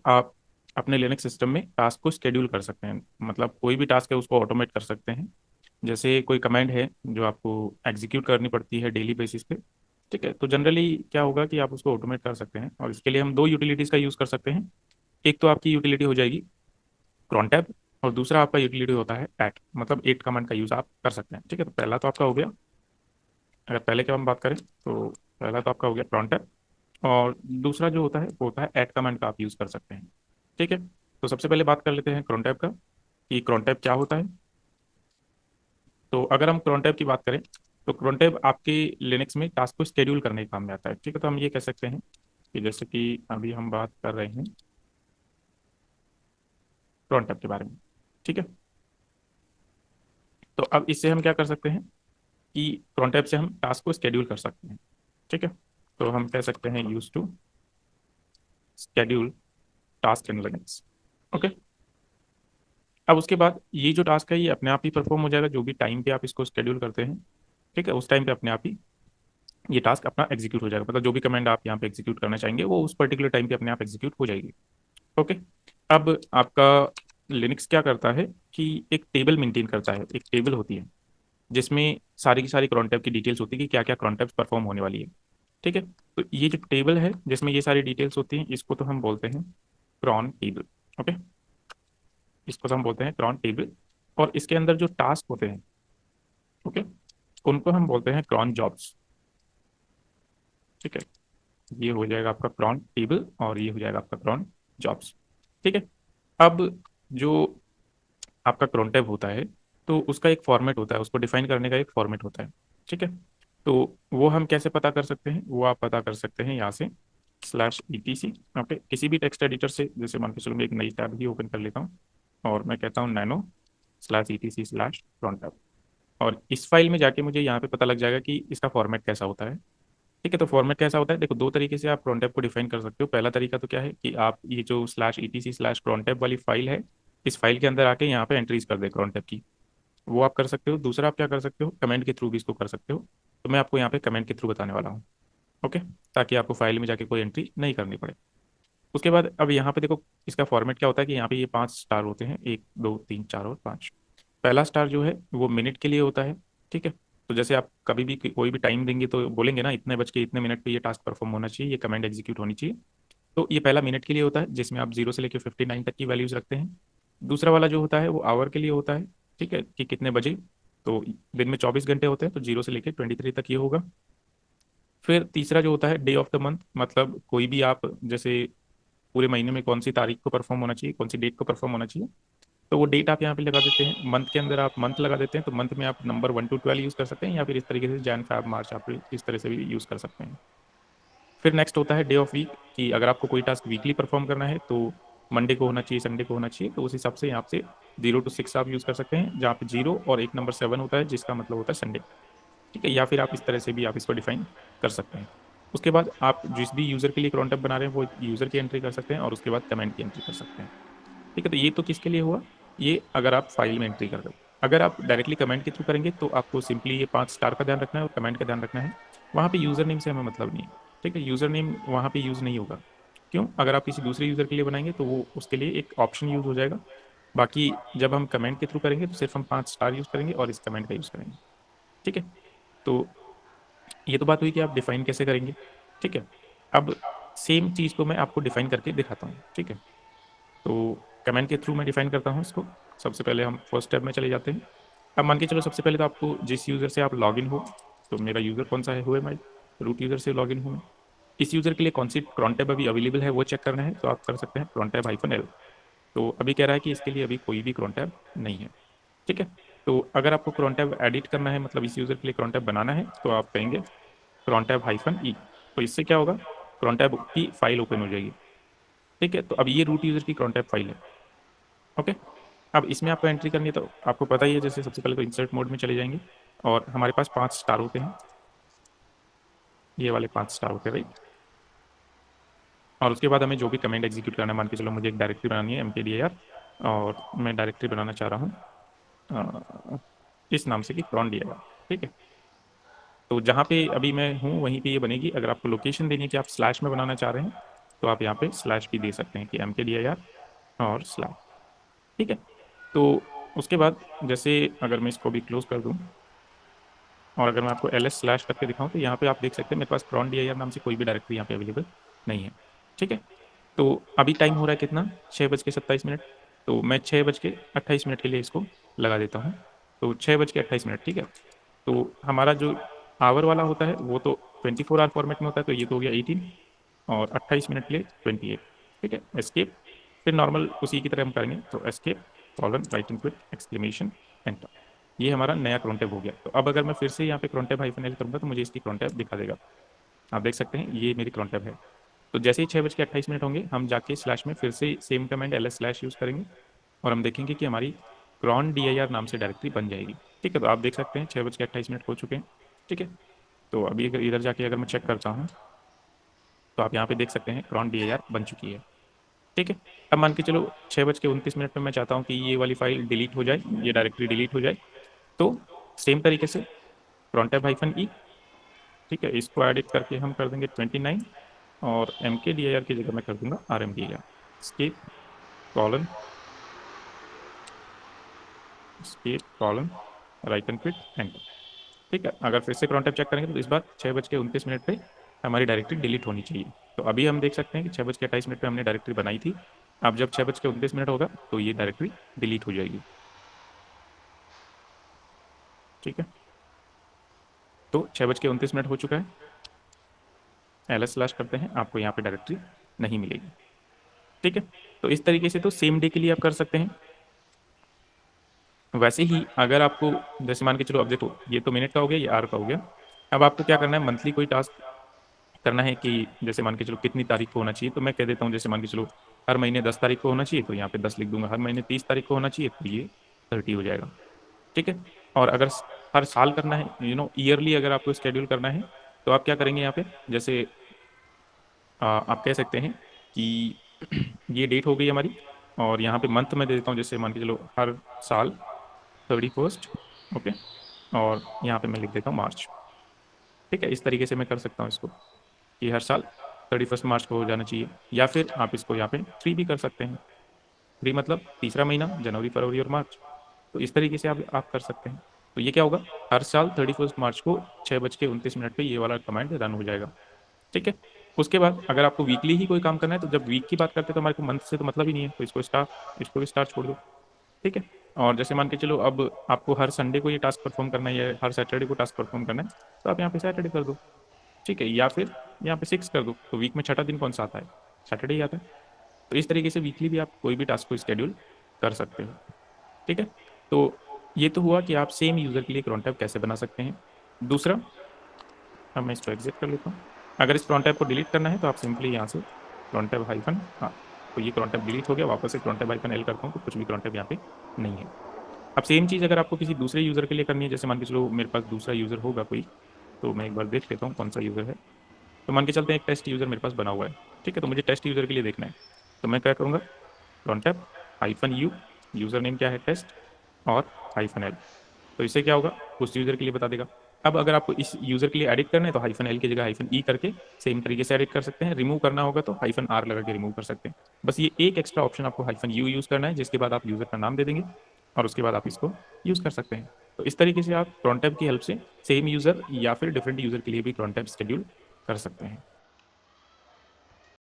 आप अपने Linux system में टास्क को शेड्यूल कर सकते हैं, मतलब कोई भी टास्क है उसको ऑटोमेट कर सकते हैं। जैसे कोई कमांड है जो आपको एग्जीक्यूट करनी पड़ती है डेली बेसिस पे, ठीक है, तो जनरली क्या होगा कि आप उसको ऑटोमेट कर सकते हैं, और इसके लिए हम दो यूटिलिटीज़ का यूज़ कर सकते हैं। एक तो आपकी यूटिलिटी हो जाएगी cron टैब, और दूसरा आपका यूटिलिटी होता है एट, मतलब एट कमांड का यूज़ आप कर सकते हैं। ठीक है, तो पहला तो आपका हो गया, अगर पहले की हम बात करें तो पहला तो आपका हो गया cron टैब, और दूसरा जो होता है वो होता है एट कमांड का आप यूज़ कर सकते हैं। ठीक है, तो सबसे पहले बात कर लेते हैं cron टैब का कि cron टैब क्या होता है। तो अगर हम cron टैब की बात करें तो cron टैब आपके लिनक्स में टास्क को शेड्यूल करने के काम में आता है। ठीक है, तो हम ये कह सकते हैं कि जैसे कि अभी हम बात कर रहे हैं cron टैब के बारे में। ठीक है, तो अब इससे हम क्या कर सकते हैं कि cron टैब से हम टास्क को शेड्यूल कर सकते हैं। ठीक है, तो हम कह सकते हैं use to schedule task in Linux. Okay, अब उसके बाद ये जो टास्क है ये अपने आप ही परफॉर्म हो जाएगा, जो भी टाइम पे आप इसको शेड्यूल करते हैं। ठीक है, उस टाइम पे अपने आप ही ये टास्क अपना एग्जीक्यूट हो जाएगा, मतलब जो भी कमांड आप यहाँ पे एग्जीक्यूट करना चाहेंगे वो उस पर्टिकुलर टाइम पे अपने आप एग्जीक्यूट हो जाएगी। ओके, अब आपका लिनक्स क्या करता है कि एक टेबल मेंटेन करता है, एक टेबल होती है जिसमें सारी की सारी cron टैब की डिटेल्स होती है कि क्या क्या cron टैब्स परफॉर्म होने वाली है। ठीक है, तो ये जो टेबल है जिसमें ये सारी डिटेल्स होती हैं इसको तो हम बोलते हैं क्रॉन टेबल। ओके, इसको तो हम बोलते हैं क्रॉन टेबल, और इसके अंदर जो टास्क होते हैं, ओके, उनको हम बोलते हैं क्रॉन जॉब्स। ठीक है, ये हो जाएगा आपका क्रॉन टेबल और ये हो जाएगा आपका क्रॉन जॉब्स। ठीक है, अब जो आपका क्रॉन टैब होता है तो उसका एक फॉर्मेट होता है, उसको डिफाइन करने का एक फॉर्मेट होता है। ठीक है, तो वो हम कैसे पता कर सकते हैं, वो आप पता कर सकते हैं यहाँ से /etc। ओके, किसी भी टेक्स्ट एडिटर से, जैसे मान के चलो मैं एक नई टैब ही ओपन कर लेता हूँ और मैं कहता हूँ nano/etc/cron टैब, और इस फाइल में जाके मुझे यहाँ पे पता लग जाएगा कि इसका फॉर्मेट कैसा होता है। ठीक है, तो फॉर्मेट कैसा होता है, देखो दो तरीके से आप cron टैब को डिफाइन कर सकते हो। पहला तरीका तो क्या है कि आप ये जो /etc/cron टैब वाली फाइल है, इस फाइल के अंदर आके यहाँ पे एंट्रीज कर दे cron टैब की, वो आप कर सकते हो। दूसरा आप क्या कर सकते हो, कमेंट के थ्रू भी इसको कर सकते हो। तो मैं आपको यहाँ पे कमेंट के थ्रू बताने वाला हूँ। ओके, ताकि आपको फाइल में जाके कोई एंट्री नहीं करनी पड़े। उसके बाद अब यहाँ पे देखो इसका फॉर्मेट क्या होता है कि यहाँ पे ये 5 स्टार होते हैं, 1 2 3 4 और 5। पहला स्टार जो है वो मिनट के लिए होता है। ठीक है, तो जैसे आप कभी भी कोई भी टाइम देंगे तो बोलेंगे ना इतने बज के इतने मिनट पे ये टास्क परफॉर्म होना चाहिए, ये कमांड एग्जीक्यूट होनी चाहिए। तो ये पहला मिनट के लिए होता है जिसमें आप 0 से लेकर 59 तक की वैल्यूज रखते हैं। दूसरा वाला जो होता है वो आवर के लिए होता है। ठीक है, कि कितने बजे, तो दिन में 24 घंटे होते हैं तो 0 से लेकर 23 तक ये होगा। फिर तीसरा जो होता है डे ऑफ द मंथ, मतलब कोई भी आप जैसे पूरे महीने में कौन सी तारीख को परफॉर्म होना चाहिए, कौन सी डेट को परफॉर्म होना चाहिए, तो वो डेट आप यहाँ पे लगा देते हैं। मंथ के अंदर आप मंथ लगा देते हैं, तो मंथ में आप नंबर 1 to 12 यूज़ कर सकते हैं, या फिर इस तरीके से जैन फैब मार्च आप इस तरह से भी यूज़ कर सकते हैं। फिर नेक्स्ट होता है डे ऑफ वीक, कि अगर आपको कोई टास्क वीकली परफॉर्म करना है तो मंडे को होना चाहिए, संडे को होना चाहिए, तो उस हिसाब से यहाँ से 0 to 6 आप यूज़ कर सकते हैं, जहाँ पे 0 और एक नंबर 7 होता है जिसका मतलब होता है संडे। ठीक है, या फिर आप इस तरह से भी आप इसको डिफाइन कर सकते हैं। उसके बाद आप जिस भी यूज़र के लिए क्रॉन्टअप बना रहे हैं वो यूज़र की एंट्री कर सकते हैं, और उसके बाद कमेंट की एंट्री कर सकते हैं। ठीक है, तो ये तो किसके लिए हुआ, ये अगर आप फाइल में एंट्री कर रहे हो। अगर आप डायरेक्टली कमेंट के थ्रू करेंगे तो आपको सिंपली ये 5 स्टार का ध्यान रखना है और कमेंट का ध्यान रखना है। वहाँ पे यूज़र नेम से हमें मतलब नहीं है। ठीक है, यूज़र नेम वहाँ पे यूज़ नहीं होगा। क्यों, अगर आप किसी दूसरे यूज़र के लिए बनाएंगे तो वो उसके लिए एक ऑप्शन यूज़ हो जाएगा। बाकी जब हम कमेंट के थ्रू करेंगे तो सिर्फ हम 5 स्टार यूज़ करेंगे और इस कमेंट का यूज़ करेंगे। ठीक है, तो ये तो बात हुई कि आप डिफाइन कैसे करेंगे। ठीक है, अब सेम चीज़ को मैं आपको डिफाइन करके दिखाता हूँ। ठीक है, तो कमेंट के थ्रू मैं डिफाइन करता हूँ इसको। सबसे पहले हम फर्स्ट स्टेप में चले जाते हैं। अब मान के चलो सबसे पहले तो आपको जिस यूज़र से आप लॉगिन हो, तो मेरा यूज़र कौन सा है, हुए माई रूट यूज़र से लॉगिन हूँ मैं। इस यूज़र के लिए कौन सी cron टैब अभी अवेलेबल है वो चेक करना है, तो आप कर सकते हैं cron-Tab-L। तो अभी कह रहा है कि इसके लिए अभी कोई भी cron टैब नहीं है। ठीक है, तो अगर आपको cron टैब एडिट करना है, मतलब इस यूज़र के लिए cron टैब बनाना है, तो आप कहेंगे cron-Tab-E। तो इससे क्या होगा, cron टैब की फाइल ओपन हो जाएगी। ठीक है, तो अब ये रूट यूज़र की cron टैब फाइल है। ओके, अब इसमें आपको एंट्री करनी है, तो आपको पता ही है, जैसे सबसे पहले तो इंसर्ट मोड में चले जाएंगे और हमारे पास 5 स्टार होते हैं, ये वाले 5 स्टार होते हैं राइट। और उसके बाद हमें जो भी कमेंट एग्जीक्यूट करना है, मान के चलो मुझे एक डायरेक्टरी बनानी है mkdir, और मैं डायरेक्टरी बनाना चाह रहा हूँ इस नाम से कि cron dir। ठीक है, तो जहाँ पे अभी मैं हूँ वहीं पे ये बनेगी। अगर आपको लोकेशन देनी है कि आप स्लैश में बनाना चाह रहे हैं तो आप यहाँ पे स्लैश भी दे सकते हैं कि mkdir और स्लैश। ठीक है, तो उसके बाद जैसे अगर मैं इसको भी क्लोज कर दूं और अगर मैं आपको ls स्लैश करके दिखाऊं तो यहाँ पे आप देख सकते हैं मेरे पास cron dir नाम से कोई भी डायरेक्टरी यहाँ पे अवेलेबल नहीं है। ठीक है, तो अभी टाइम हो रहा है कितना, 6:27। तो मैं 6:28 के लिए इसको लगा देता हूँ। तो 6:28। ठीक है, तो हमारा जो आवर वाला होता है वो तो 24 आवर फॉर्मेट में होता है, तो ये तो हो गया 18, और 28 के लिए 28। ठीक है, एस्केप, फिर नॉर्मल उसी की तरह हम करेंगे, तो escape colon writing quit exclamation enter. ये हमारा नया क्रॉन्टैब हो गया। तो अब अगर मैं फिर से यहाँ पे क्रॉन्टैब हाइफन एल करूँगा तो मुझे इसकी क्रॉन्टैब दिखा देगा। आप देख सकते हैं ये मेरी क्रॉन्टैब है। तो जैसे ही 6:28 होंगे हम जाके स्लैश में फिर से same command ls slash use करेंगे और हम देखेंगे कि हमारी क्रॉन dir नाम से डायरेक्टरी बन जाएगी। ठीक है, तो आप देख सकते हैं 6:28 हो चुके हैं। ठीक है, तो अभी अगर इधर जाके अगर मैं चेक करता हूँ तो आप यहाँ पे देख सकते हैं क्रॉन dir बन चुकी है। ठीक है, अब मान के चलो 6:29 में मैं चाहता हूँ कि ये वाली फाइल डिलीट हो जाए, ये डायरेक्टरी डिलीट हो जाए। तो सेम तरीके से क्रॉन्टैब हाइफन ई, ठीक है, इसको एडिट करके हम कर देंगे 29, और mkdir की जगह मैं कर दूंगा rmdir। Escape colon, escape colon write and quit enter. ठीक है, अगर फिर से क्रॉन्टैब चेक करेंगे तो इस बार 6:29 पे हमारी डायरेक्टरी डिलीट होनी चाहिए। तो अभी हम देख सकते हैं कि 6:28 पे हमने डायरेक्टरी बनाई थी। अब जब 6:29 होगा तो ये डायरेक्टरी डिलीट हो जाएगी। ठीक है, तो 6:29 हो चुका है, ls स्लैश करते हैं, आपको यहाँ पे डायरेक्टरी नहीं मिलेगी। ठीक है, तो इस तरीके से तो सेम डे के लिए आप कर सकते हैं। वैसे ही अगर आपको जैसे मान के चलो, अब देखो ये तो मिनट का हो गया, ये आर का हो गया। अब आपको क्या करना है, मंथली कोई टास्क करना है कि जैसे मान के चलो कितनी तारीख को होना चाहिए, तो मैं कह देता हूँ जैसे मान के चलो हर महीने 10 तारीख को होना चाहिए, तो यहाँ पे 10 लिख दूंगा। हर महीने 30 तारीख को होना चाहिए, तो ये 30 हो जाएगा। ठीक है, और अगर हर साल करना है, ईयरली अगर आपको स्केड्यूल करना है, तो आप क्या करेंगे यहाँ पे, जैसे आप कह सकते हैं कि ये डेट हो गई हमारी, और यहाँ पे मंथ में दे देता हूँ, जैसे मान के चलो हर साल 31। ओके, और यहाँ पे मैं लिख देता हूँ मार्च। ठीक है, इस तरीके से मैं कर सकता हूँ इसको कि हर साल 31 मार्च को हो जाना चाहिए, या फिर आप इसको यहाँ पे 3 भी कर सकते हैं। 3 मतलब तीसरा महीना, जनवरी फरवरी और मार्च। तो इस तरीके से आप कर सकते हैं। तो ये क्या होगा, हर साल 31 मार्च को 6:29 पे ये वाला कमांड रन हो जाएगा। ठीक है, उसके बाद अगर आपको वीकली ही कोई काम करना है, तो जब वीक की बात करते हैं तो हमारे को मंथ से तो मतलब ही नहीं है, तो इसको भी स्टार छोड़ दो। ठीक है, और जैसे मान के चलो अब आपको हर संडे को ये टास्क परफॉर्म करना है या हर सैटरडे को टास्क परफॉर्म करना है, तो आप यहाँ पे सैटरडे कर दो। ठीक है, या फिर यहाँ पे 6 कर दो, तो वीक में छठा दिन कौन सा आता है, सैटरडे ही आता है। तो इस तरीके से वीकली भी आप कोई भी टास्क को स्केड्यूल कर सकते हो। ठीक है, तो ये तो हुआ कि आप सेम यूजर के लिए क्रॉन टैब कैसे बना सकते हैं। दूसरा, अब मैं इसको एग्जिट कर लेता हूँ। अगर इस क्रॉन टैब को डिलीट करना है तो आप सिंपली यहाँ से क्रॉन टैब हाइफन, हाँ, तो ये क्रॉन टैब डिलीट हो गया, वापस से क्रॉन टैब हाइफन एल करता हूँ तो कुछ भी क्रॉन टैब यहाँ पे नहीं है। अब सेम चीज़ अगर आपको किसी दूसरे यूजर के लिए करनी है, जैसे मान के चलो मेरे पास दूसरा यूजर होगा कोई, तो मैं एक बार देख लेता हूँ कौन सा यूजर है। तो मान के चलते हैं एक टेस्ट यूजर मेरे पास बना हुआ है। ठीक है, तो मुझे टेस्ट यूजर के लिए देखना है, तो मैं क्या करूँगा, cron hyphen U, user name क्या है टेस्ट, और हाइफन एल। तो इससे क्या होगा, उस यूजर के लिए बता देगा। अब अगर आपको इस यूजर के लिए एडिट करना है तो हाइफन एल की जगह हाइफन ई करके सेम तरीके से एडिट कर सकते हैं। रिमूव करना होगा तो हाइफन आर लगा के रिमूव कर सकते हैं। बस ये एक एक्स्ट्रा ऑप्शन आपको हाइफन यू यूज करना है, जिसके बाद आप यूजर का नाम दे देंगे और उसके बाद आप इसको यूज कर सकते हैं। तो इस तरीके से आप क्रॉन टैब की हेल्प से सेम यूजर या फिर डिफरेंट यूजर के लिए भी क्रॉन टैब शेड्यूल कर सकते हैं।